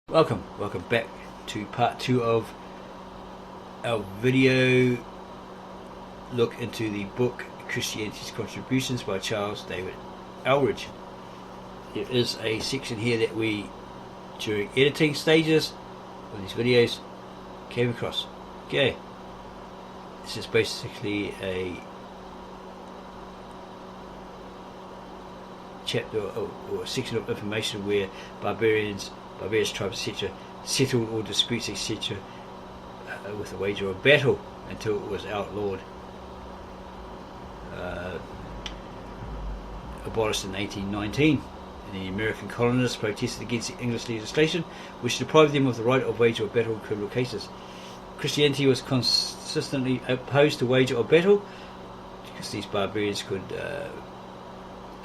Welcome back to part 2 of our video look into the book Christianity's Contributions by Charles David Elridge. There is a section here that we, during editing stages of these videos, came across. Okay, this is basically a chapter or a section of information where various tribes, etc., settled all disputes, etc., with a wager of battle until it was outlawed, abolished in 1819. And the American colonists protested against the English legislation, which deprived them of the right of wager of battle in criminal cases. Christianity was consistently opposed to wager of battle because these barbarians could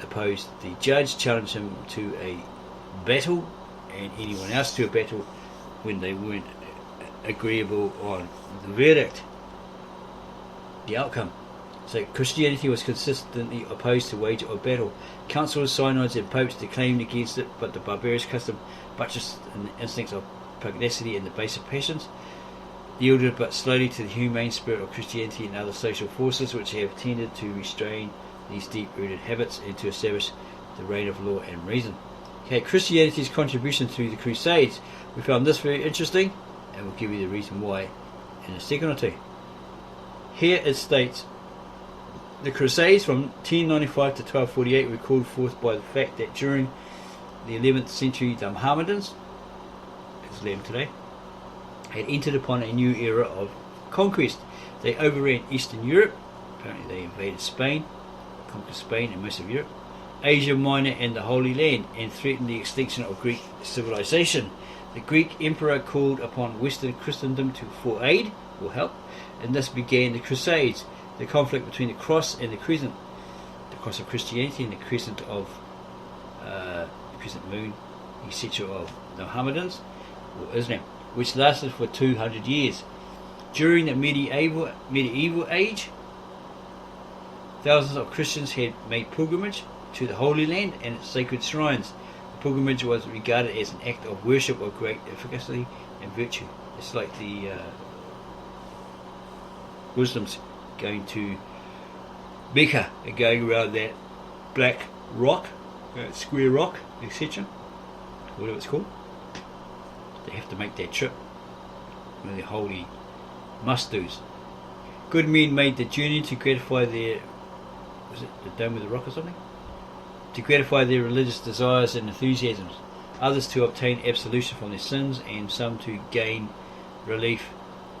oppose the judge, challenge him to a battle, and anyone else to a battle when they weren't agreeable on the verdict, the outcome. So Christianity was consistently opposed to wager of battle. Councils, synods and popes declaimed against it, but the barbarous custom, buttressed in the instincts of pugnacity and the baser passions, yielded but slowly to the humane spirit of Christianity and other social forces which have tended to restrain these deep-rooted habits and to establish the reign of law and reason. Okay, Christianity's contribution to the Crusades. We found this very interesting, and we'll give you the reason why in a second or two. Here it states, the Crusades from 1095 to 1248 were called forth by the fact that during the 11th century the Mohammedans, Islam today, had entered upon a new era of conquest. They overran Eastern Europe, apparently they invaded Spain, conquered Spain and most of Europe, Asia Minor and the Holy Land, and threatened the extinction of Greek civilization. The Greek emperor called upon Western Christendom for aid or help, and thus began the Crusades, the conflict between the cross and the crescent, the cross of Christianity and the crescent of the crescent moon, etc., of the Mohammedans or Islam, which lasted for 200 years. During the medieval age, thousands of Christians had made pilgrimage to the Holy Land and its sacred shrines. The pilgrimage was regarded as an act of worship of great efficacy and virtue. It's like the Muslims going to Mecca and going around that black rock, square rock, etc., whatever it's called. They have to make that trip with their holy must-dos. Good men made the journey to gratify their, was it the Dome of the Rock or something? To gratify their religious desires and enthusiasms, others to obtain absolution from their sins, and some to gain relief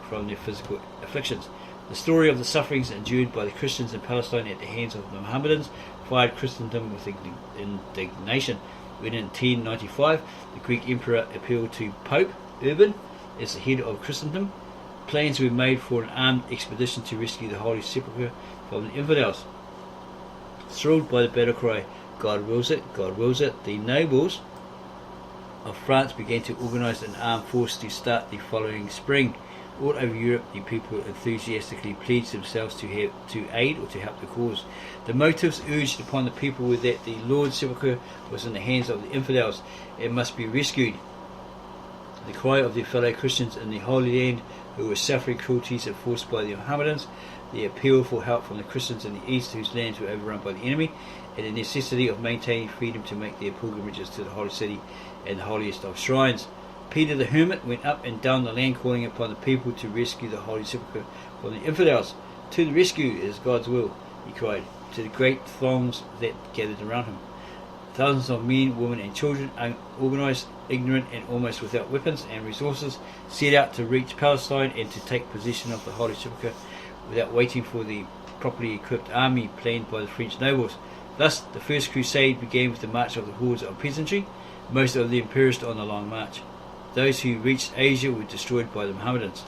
from their physical afflictions. The story of the sufferings endured by the Christians in Palestine at the hands of the Mohammedans fired Christendom with indignation. When in 1095 the Greek emperor appealed to Pope Urban as the head of Christendom, plans were made for an armed expedition to rescue the Holy Sepulchre from the infidels. Thrilled by the battle cry, God wills it, God wills it, the nobles of France began to organise an armed force to start the following spring. All over Europe, the people enthusiastically pledged themselves to aid or to help the cause. The motives urged upon the people were that the Lord's Sepulchre was in the hands of the infidels and must be rescued. The cry of their fellow Christians in the Holy Land who were suffering cruelties enforced by the Mohammedans, the appeal for help from the Christians in the East whose lands were overrun by the enemy, and the necessity of maintaining freedom to make their pilgrimages to the Holy City and the holiest of shrines. Peter the Hermit went up and down the land calling upon the people to rescue the Holy Sepulchre from the infidels. To the rescue is God's will, he cried, to the great throngs that gathered around him. Thousands of men, women and children, unorganized, ignorant and almost without weapons and resources, set out to reach Palestine and to take possession of the Holy Sepulchre without waiting for the properly equipped army planned by the French nobles. Thus, the First Crusade began with the march of the hordes of peasantry, most of them perished on the long march. Those who reached Asia were destroyed by the Mohammedans.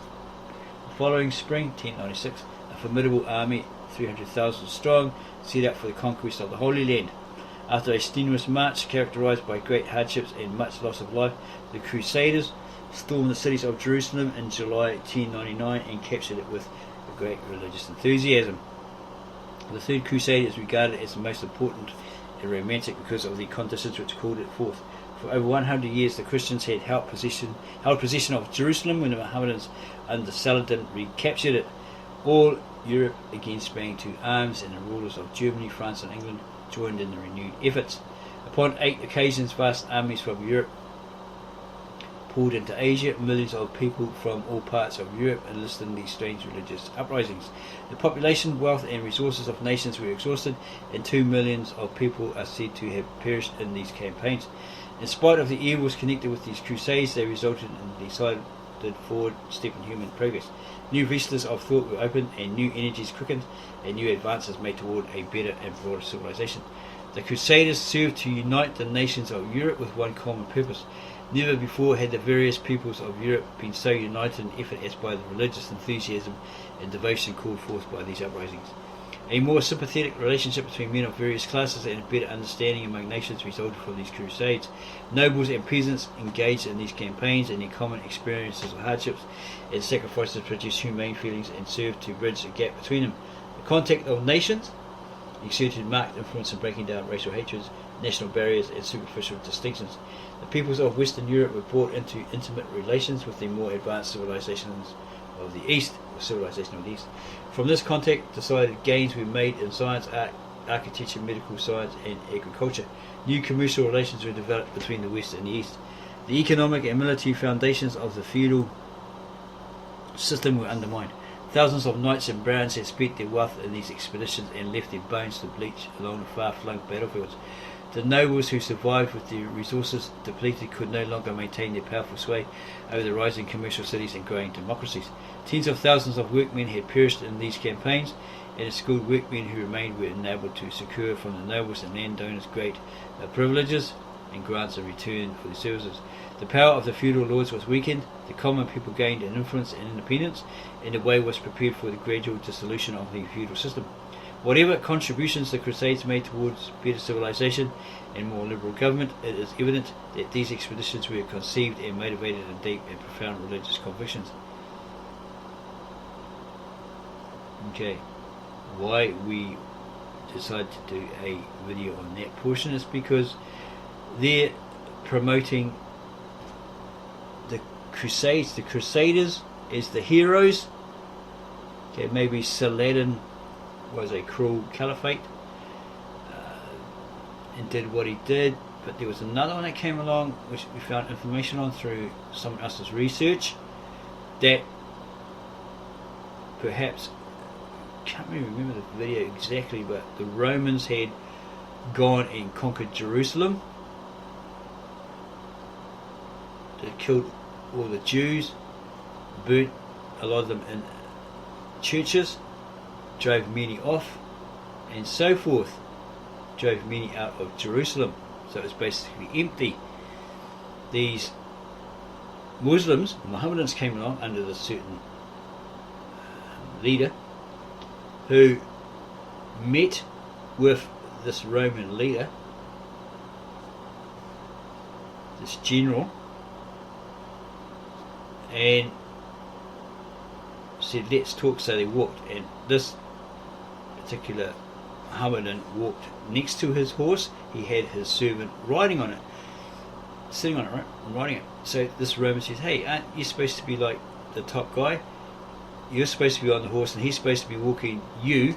The following spring, 1096, a formidable army, 300,000 strong, set out for the conquest of the Holy Land. After a strenuous march characterized by great hardships and much loss of life, the Crusaders stormed the cities of Jerusalem in July 1099 and captured it with great religious enthusiasm. The Third Crusade is regarded as the most important and romantic because of the conditions which called it forth. For over 100 years, the Christians had held possession of Jerusalem when the Mohammedans under Saladin recaptured it. All Europe again sprang to arms, and the rulers of Germany, France, and England joined in the renewed efforts. Upon 8 occasions, vast armies from Europe poured into Asia. Millions of people from all parts of Europe enlisted in these strange religious uprisings. The population, wealth, and resources of nations were exhausted, and 2 millions of people are said to have perished in these campaigns. In spite of the evils connected with these crusades, they resulted in a decided forward step in human progress. New vistas of thought were opened, and new energies quickened, and new advances made toward a better and broader civilization. The Crusaders served to unite the nations of Europe with one common purpose. Never before had the various peoples of Europe been so united in effort as by the religious enthusiasm and devotion called forth by these uprisings. A more sympathetic relationship between men of various classes and a better understanding among nations resulted from these crusades. Nobles and peasants engaged in these campaigns, and their common experiences of hardships and sacrifices produced humane feelings and served to bridge the gap between them. The contact of nations exerted marked influence in breaking down racial hatreds, national barriers, and superficial distinctions. The peoples of Western Europe were brought into intimate relations with the more advanced civilizations of the East. From this contact, decided gains were made in science, art, architecture, medical science, and agriculture. New commercial relations were developed between the West and the East. The economic and military foundations of the feudal system were undermined. Thousands of knights and barons had spent their wealth in these expeditions and left their bones to bleach along the far-flung battlefields. The nobles who survived with their resources depleted could no longer maintain their powerful sway over the rising commercial cities and growing democracies. Tens of thousands of workmen had perished in these campaigns, and the skilled workmen who remained were enabled to secure from the nobles and landowners great privileges and grants in return for their services. The power of the feudal lords was weakened, the common people gained in influence and independence, and the way was prepared for the gradual dissolution of the feudal system. Whatever contributions the Crusades made towards better civilization and more liberal government, it is evident that these expeditions were conceived and motivated in deep and profound religious convictions. Okay, why we decided to do a video on that portion is because they're promoting the Crusades, the Crusaders as the heroes. Okay, maybe Saladin was a cruel caliphate and did what he did, but there was another one that came along which we found information on through someone else's research that perhaps, can't really remember the video exactly, but the Romans had gone and conquered Jerusalem. They killed all the Jews, burnt a lot of them in churches, drove many off, and so forth, drove many out of Jerusalem. So it was basically empty. These Muslims, Mohammedans, came along under this certain leader who met with this Roman leader, this general, and said, let's talk. So they walked, and this particular Mohammedan walked next to his horse. He had his servant riding on it, sitting on it, right, and riding it. So this Roman says, hey, aren't you supposed to be like the top guy? You're supposed to be on the horse, and he's supposed to be walking you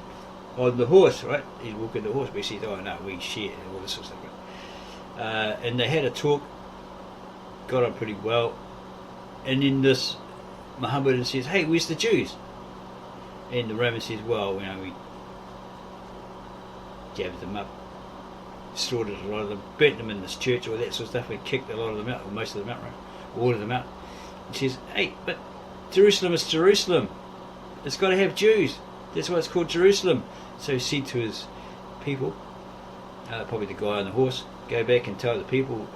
on the horse, right? He's walking the horse, but he says, oh no, we share, and all this sort of stuff, right? And they had a talk, got on pretty well, and then this Mohammedan says, hey, where's the Jews? And the Roman says, well, you know, we jabbed them up, slaughtered a lot of them, burnt them in this church, all that sort of stuff. We kicked a lot of them out, or most of them out, right? All of them out. And she says, hey, but Jerusalem is Jerusalem. It's got to have Jews. That's why it's called Jerusalem. So he said to his people, probably the guy on the horse, go back and tell the people,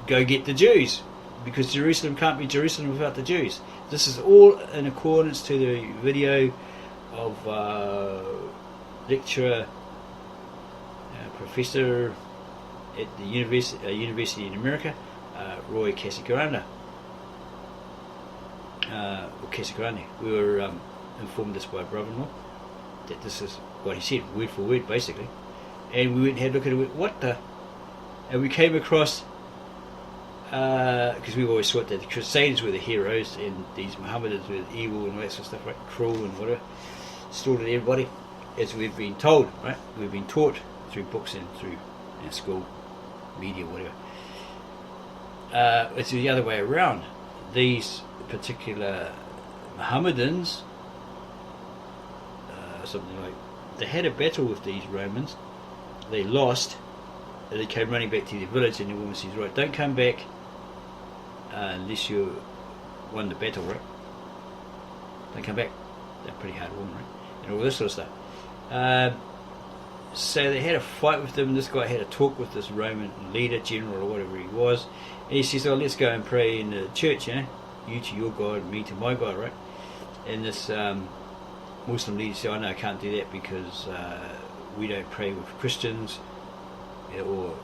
go get the Jews, because Jerusalem can't be Jerusalem without the Jews. This is all in accordance to the video of lecturer, professor at the university in America, Roy Casagranda. Or Casagrande. We were informed this by a brother-in-law that this is what he said, word for word, basically. And we went and had a look at it. What the? And we came across because we've always thought that the Crusaders were the heroes and these Mohammedans were evil and all that sort of stuff, right? Cruel and whatever, slaughtered everybody, as we've been told, right? We've been taught through books and through school, media, whatever. It's the other way around. These particular Mohammedans, something like, they had a battle with these Romans, they lost, and they came running back to their village, and the woman says, right, don't come back unless you won the battle, right? Don't come back. They're a pretty hard woman, right? And all this sort of stuff. So they had a fight with them, and this guy had a talk with this Roman leader, general, or whatever he was, and he says, oh, let's go and pray in the church, you to your God, me to my God, right? And this Muslim leader said, oh no, I can't do that because we don't pray with Christians or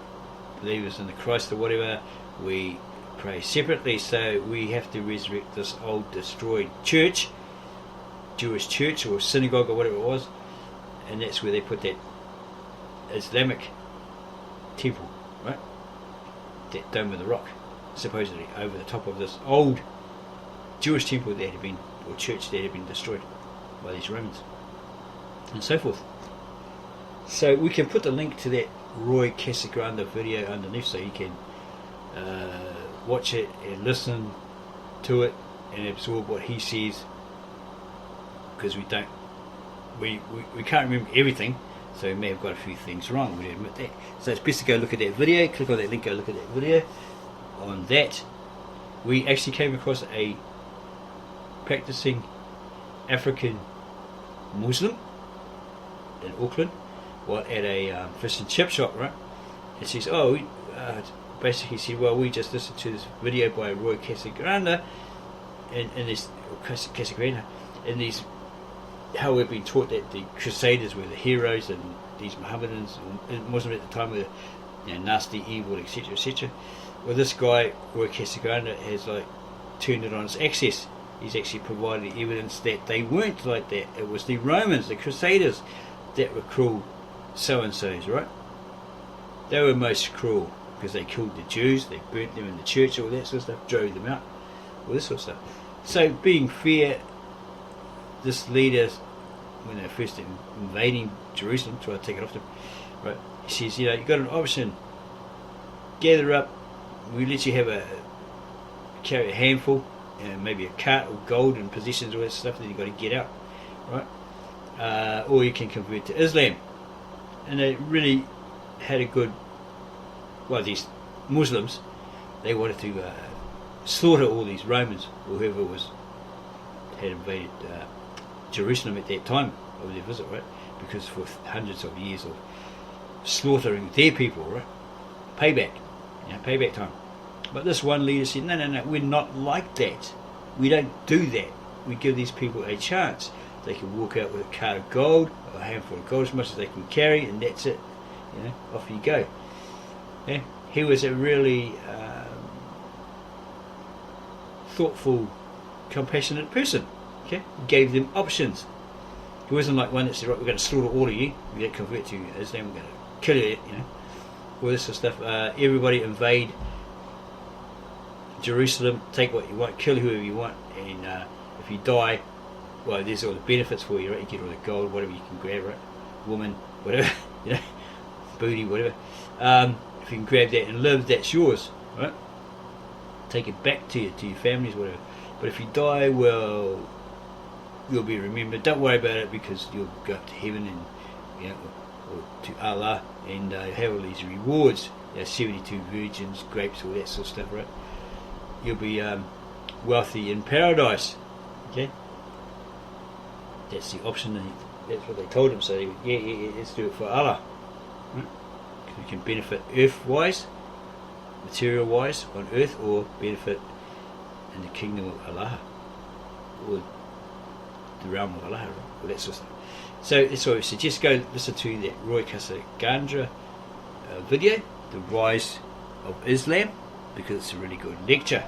believers in the Christ or whatever. We pray separately, so we have to resurrect this old destroyed church, Jewish church or synagogue or whatever it was, and that's where they put that Islamic temple, right? That dome of the rock, supposedly over the top of this old Jewish temple that had been, or church that had been destroyed by these Romans, and so forth. So we can put the link to that Roy Casagranda video underneath, so you can watch it and listen to it and absorb what he says, because we can't remember everything, so we may have got a few things wrong, we admit that. So it's best to go look at that video, click on that link, go look at that video. On that, we actually came across a practicing African Muslim in Auckland, at a fish and chip shop, right? And she says, oh, basically said, well, we just listened to this video by Roy Casagranda, and this Casagranda, and these, how we've been taught that the Crusaders were the heroes, and these Mohammedans and Muslims at the time were, nasty, evil, etc., etc. Well, this guy Roy Casagranda has turned it on its axis. He's actually provided evidence that they weren't like that. It was the Romans, the Crusaders, that were cruel so-and-sos, right? They were most cruel because they killed the Jews, they burnt them in the church, all that sort of stuff, drove them out, all this sort of stuff. So, being fair, this leader, when they're first invading Jerusalem, trying to take it off them, right? He says, you've got an option. Gather up, we let you carry a handful, maybe a cart of gold and possessions, all that stuff, then you've got to get out, right? Or you can convert to Islam. And they really had a good, these Muslims, they wanted to slaughter all these Romans, or whoever had invaded Jerusalem at that time of their visit, right? Because for hundreds of years of slaughtering their people, right? Payback time. But this one leader said, no, we're not like that. We don't do that. We give these people a chance. They can walk out with a cart of gold, or a handful of gold, as much as they can carry, and that's it. Off you go. Yeah? He was a really thoughtful, compassionate person. Okay? He gave them options. He wasn't like one that said, right, we're going to slaughter all of you. If you don't convert to Islam, we're going to kill you. All this sort of stuff. Everybody invade Jerusalem, take what you want, kill whoever you want, and if you die, there's all the benefits for you, right? You get all the gold, whatever you can grab, right? Woman, whatever, booty, whatever. If you can grab that and live, that's yours, right? Take it back to your families, whatever. But if you die, you'll be remembered. Don't worry about it, because you'll go up to heaven and or to Allah, and have all these rewards. 72 virgins, grapes, all that sort of stuff, right? You'll be wealthy in paradise. Okay, that's the option. That's what they told him. So yeah, let's do it for Allah. Right? You can benefit earth-wise, material-wise on earth, or benefit in the kingdom of Allah, or the realm of Allah, right? All that sort of stuff. So that's why we suggest go listen to that Roy Casagranda video, The Rise of Islam, because it's a really good lecture.